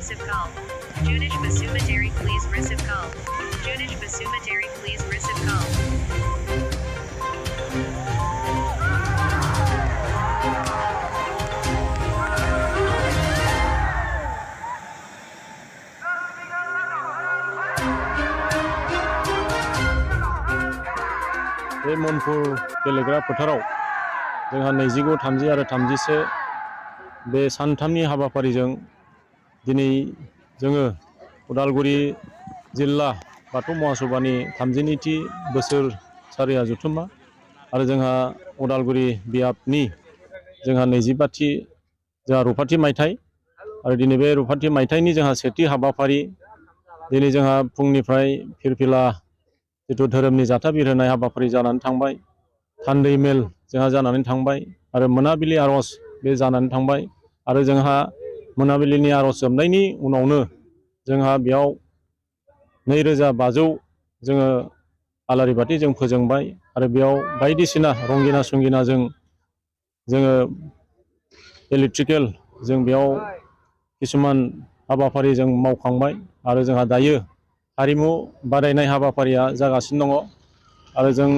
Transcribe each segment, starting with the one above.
receive call. Junish Basuma please receive call. Junish Basuma please receive call. बे मनपुर गेलेग्रा फोथाराव जोंहा 29, 30 आरो 31 बे सानथामनि हाबाफारिजों दिनै जोङो उदालगुरि जिल्ला बाथौ महासभानि 32थि बोसोरसालिया जथुम्मा आरो जोंहा उदालगुरि बियाबनि जोंहा 25थि जोंहा रुफाथि मायथाइ आरो दिनै बे रुफाथि मायथाइनि जोंहा सेथि हाबाफारि दिनै जोंहा फुंनिफ्राय फिरफिला जिथु धोरोमनि जाथा बिरहोनाय हाबाफारि जानानै थांबाय, थान्दै मेल जोंहा जानानै थांबाय आरो मोनाबिलि आर'ज बे जानानै थांबाय आरो जोंहा मोनाबिलिनि आर'ज जोबनायनि उनावनो जोंहा बेयाव 2500 जोङो आलारि बाथि जों फोजोंबाय आरो बेयाव बायदिसिना रंगिना संगिना जोङो इलेक्ट्रिकेल जों बेयाव किसुमान हाबाफारि जों मावखांबाय आरो जोंहा दायो हारिमु बादायनाय हाबाफारिया जागासिनो दङ आरो जों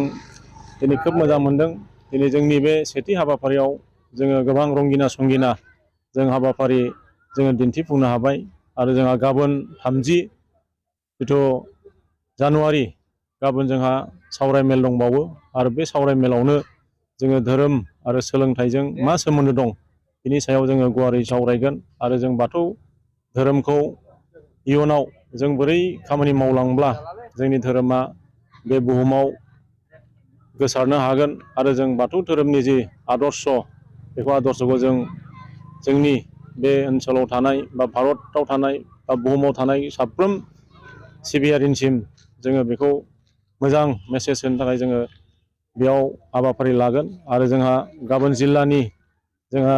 दिनै खोब मोजां मोनदों। दिनै जोंनि बे सेथि हाबाफारियाव जोङो गोबां रंगिना संगिना जों हाबाफारि जोङो दिन्थिफुंनो हाबाय आरो जोंहा गाबोन 30 जिथु जानुवारि गाबोन जोंहा सावरायमेल दंबावो आरो बे सावरायमेलावनो जोङो धोरोम आरो सोलोंथाइजों मा सोमोन्दो दं बिनि सायाव जोङो गुवारै सावरायगोन आरो जों बाथौ धोरोमखौ इयुनाव जों बोरै खामानि मावलांब्ला जोंनि धोरोमा बे बुहुमाव गोसारनो हागोन आरो जों बाथौ धोरोमनि जि आदर्श बेखौ आदर्शखौ जों जोंनि बे ओनसोलाव थानाय बा भारताव थानाय बा बुहुमाव थानाय साफ्रोम सिबियारिनिसिम जोङो बेखौ मोजां मेसेज होनो थाखाय जोङो बेयाव हाबाफारि लागोन आरो जोंहा गाबोन जिल्लानि जोंहा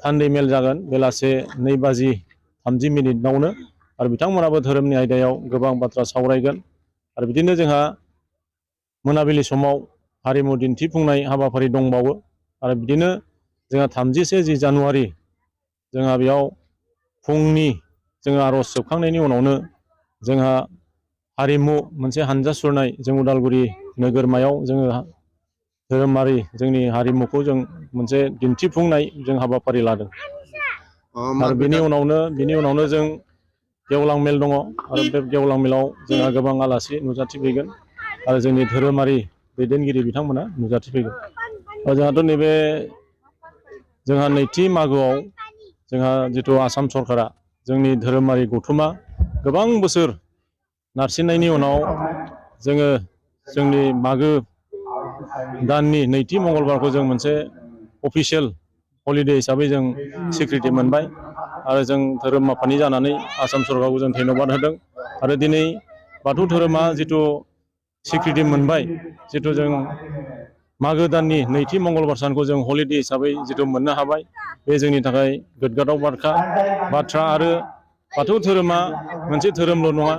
थान्दै मेल जागोन बेलासे 2:30 आरो बिथांमोनाबो धोरोमनि आयदायाव गोबां बाथ्रा सावरायगोन आरो बिदिनो जोंहा मोनाबिलि समाव हारिमु दिन्थिफुंनाय हाबाफारि दंबावो आरो बिदिनो जोंहा 31 जानुवारि जोंहा बेयाव फुंनि जोङो आर'ज जोबखांनायनि उनावनो जोंहा हारिमु मोनसे हानजा सुरनाय जों उदालगुरि नोगोरमायाव जोङो धोरोमारि जोंनि हारिमुखौ जों मोनसे दिन्थिफुंनाय जों हाबाफारि लादों आरो बिनि उनावनो जों गेवलां मेल दङ आरो बे गेवलां मेलाव जोंहा गोबां आलासि नुजाथिफैगोन आरो जोंनि धोरोमारि दैदेनगिरि बिथांमोना नुजाथिफैगोन। जोंहाथ' नैबे जोंहा 2थि मागोआव जोंहा जिथु आसाम सरकारा जोंनि धोरोमारि गौथुमा गोबां बोसोर नारसिननायनि उनाव जोङो जोंनि मागो दाननि 2थि मंगलबारखौ जों मोनसे अफिसियेल हलिडे हिसाबै जों स्वीकृति मोनबाय आरो जों धोरोम माफानि जानानै आसाम सरकारखौ जों धन्यबाद होदों आरो दिनै बाथौ धोरोमा जिथु स्वीकृति मोनबाय जिथु जों मागो दाननि 2थि मंगलबार सानखौ जों हलिडे हिसाबै जिथु मोननो हाबाय बे जोंनि थाखाय गोग्गाथाव बाथ्रा आरो बाथौ धोरोमा मोनसे धोरोमल' नङा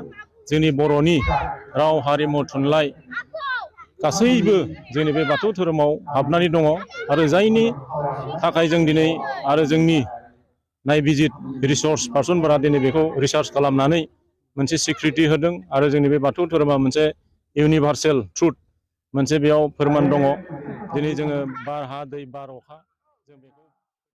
जोंनि बर'नि राव हारिमु थुनलाइ गासैबो जोंनि बे बाथौ धोरोमाव हाबनानै दङ आरो जायनि थाखाय जों दिनै आरो जोंनि नायबिजिर रिसर्स पार्सनफोरा दिनै बेखौ रिसार्च खालामनानै मोनसे स्वीकृति होदों आरो जोंनि बे बाथौ धोरोमा मोनसे इउनिभार्सेल ट्रुथ मोनसे बेयाव फोरमान दङ। दिनै जोङो बार हा दै बार अखा जों बेखौ